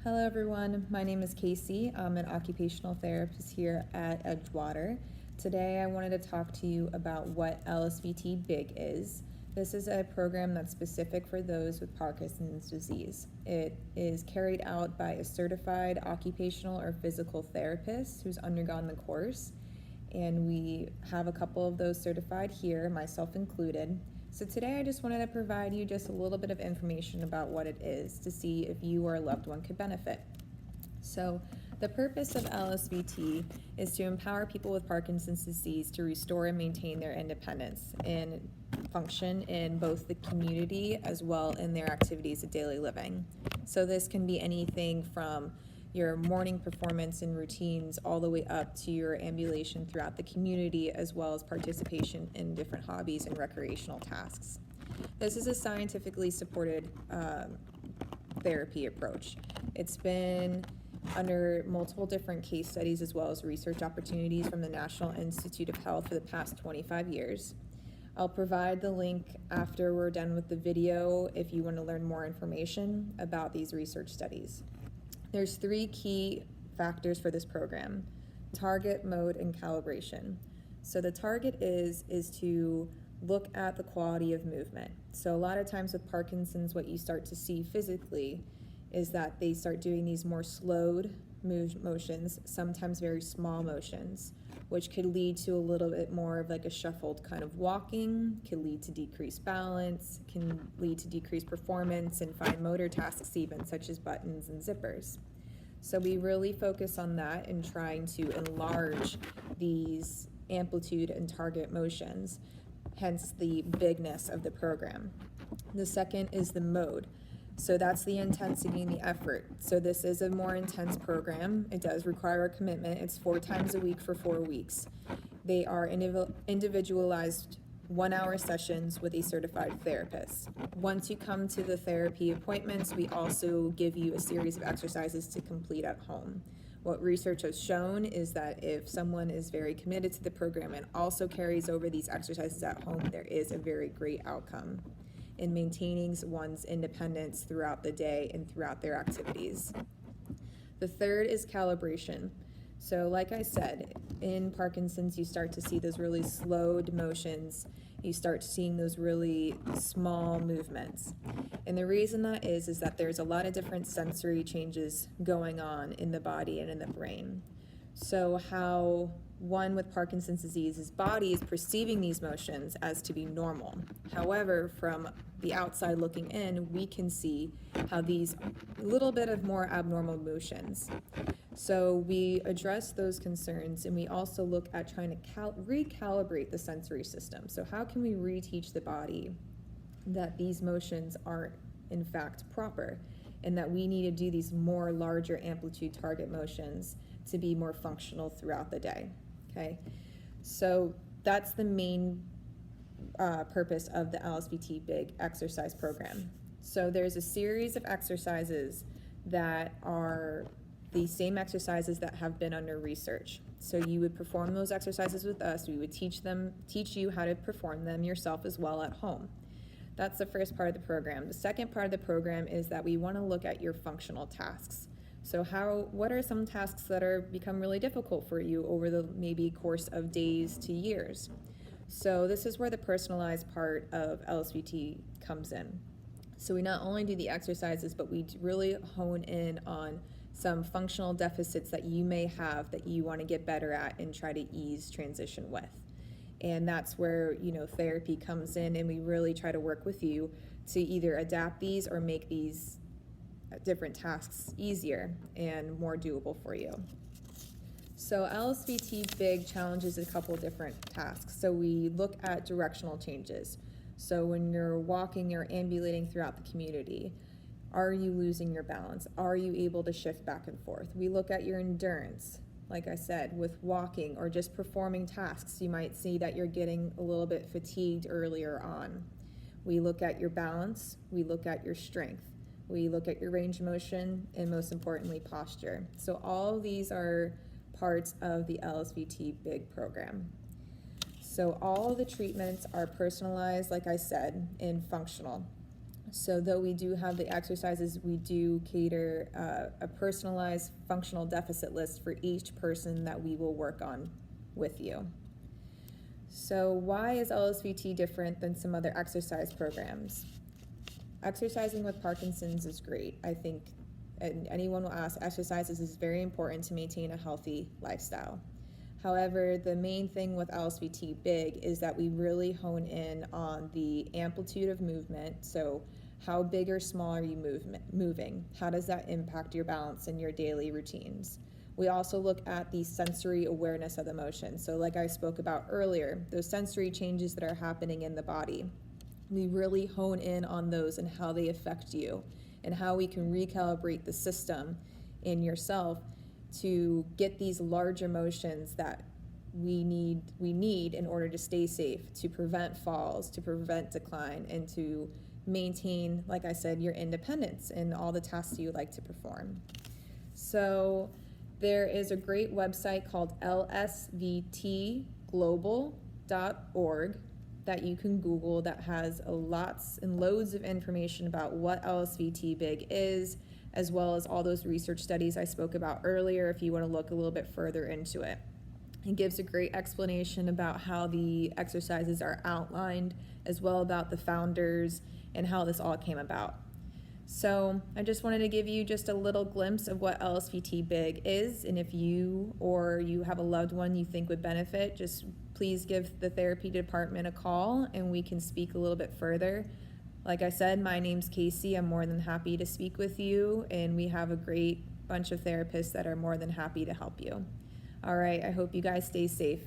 Hello everyone, my name is Casey. I'm an occupational therapist here at Edgewater. Today I wanted to talk to you about what LSVT BIG is. This is a program that's specific for those with Parkinson's disease. It is carried out by a certified occupational or physical therapist who's undergone the course, and we have a couple of those certified here, myself included. So today I just wanted to provide you just a little bit of information about what it is to see if you or a loved one could benefit. So the purpose of LSVT is to empower people with Parkinson's disease to restore and maintain their independence and function in both the community as well in their activities of daily living. So this can be anything from your morning performance and routines all the way up to your ambulation throughout the community, as well as participation in different hobbies and recreational tasks. This is a scientifically supported therapy approach. It's been under multiple different case studies as well as research opportunities from the National Institute of Health for the past 25 years. I'll provide the link after we're done with the video if you want to learn more information about these research studies. There's three key factors for this program: target, mode, and calibration. So the target is to look at the quality of movement. So a lot of times with Parkinson's, what you start to see physically is that they start doing these more slowed motions, sometimes very small motions, which could lead to a little bit more of like a shuffled kind of walking, can lead to decreased balance, can lead to decreased performance and fine motor tasks even, such as buttons and zippers. So we really focus on that and trying to enlarge these amplitude and target motions, hence the bigness of the program. The second is the mode. So that's the intensity and the effort. So this is a more intense program. It does require a commitment. It's 4 times a week for 4 weeks. They are individualized 1-hour sessions with a certified therapist. Once you come to the therapy appointments, we also give you a series of exercises to complete at home. What research has shown is that if someone is very committed to the program and also carries over these exercises at home, there is a very great outcome in maintaining one's independence throughout the day and throughout their activities. The third is calibration. So like I said, in Parkinson's, you start to see those really slowed motions. You start seeing those really small movements. And the reason that is that there's a lot of different sensory changes going on in the body and in the brain. So how one with Parkinson's disease, his body is perceiving these motions as to be normal. However, from the outside looking in, we can see how these little bit of more abnormal motions. So we address those concerns, and we also look at trying to recalibrate the sensory system. So how can we reteach the body that these motions aren't in fact proper, and that we need to do these more larger amplitude target motions to be more functional throughout the day. Okay, so that's the main purpose of the LSVT BIG exercise program. So there's a series of exercises that are the same exercises that have been under research. So you would perform those exercises with us. We would teach you how to perform them yourself as well at home. That's the first part of the program. The second part of the program is that we want to look at your functional tasks. So what are some tasks that are become really difficult for you over the maybe course of days to years? So this is where the personalized part of LSVT comes in. So we not only do the exercises, but we really hone in on some functional deficits that you may have that you want to get better at and try to ease transition with. And that's where, therapy comes in, and we really try to work with you to either adapt these or make these different tasks easier and more doable for you. So LSVT BIG challenges a couple different tasks. So we look at directional changes. So when you're walking or ambulating throughout the community, are you losing your balance? Are you able to shift back and forth? We look at your endurance. Like I said, with walking or just performing tasks, you might see that you're getting a little bit fatigued earlier on. We look at your balance. We look at your strength. We look at your range of motion, and most importantly, posture. So all of these are parts of the LSVT BIG program. So all the treatments are personalized, like I said, and functional. So though we do have the exercises, we do cater a personalized functional deficit list for each person that we will work on with you. So why is LSVT different than some other exercise programs? Exercising with Parkinson's is great. I think anyone will ask, exercises is very important to maintain a healthy lifestyle. However, the main thing with LSVT Big is that we really hone in on the amplitude of movement. So how big or small are you moving? How does that impact your balance in your daily routines? We also look at the sensory awareness of the motion. So like I spoke about earlier, those sensory changes that are happening in the body. We really hone in on those and how they affect you and how we can recalibrate the system in yourself to get these large emotions that we need in order to stay safe, to prevent falls, to prevent decline, and to maintain, like I said, your independence in all the tasks you like to perform. So there is a great website called lsvtglobal.org that you can Google that has lots and loads of information about what LSVT Big is, as well as all those research studies I spoke about earlier if you want to look a little bit further into it. It gives a great explanation about how the exercises are outlined, as well about the founders and how this all came about. So I just wanted to give you just a little glimpse of what LSVT Big is, and if you or you have a loved one you think would benefit, just please give the therapy department a call and we can speak a little bit further. Like I said, my name's Casey. I'm more than happy to speak with you, and we have a great bunch of therapists that are more than happy to help you. All right, I hope you guys stay safe.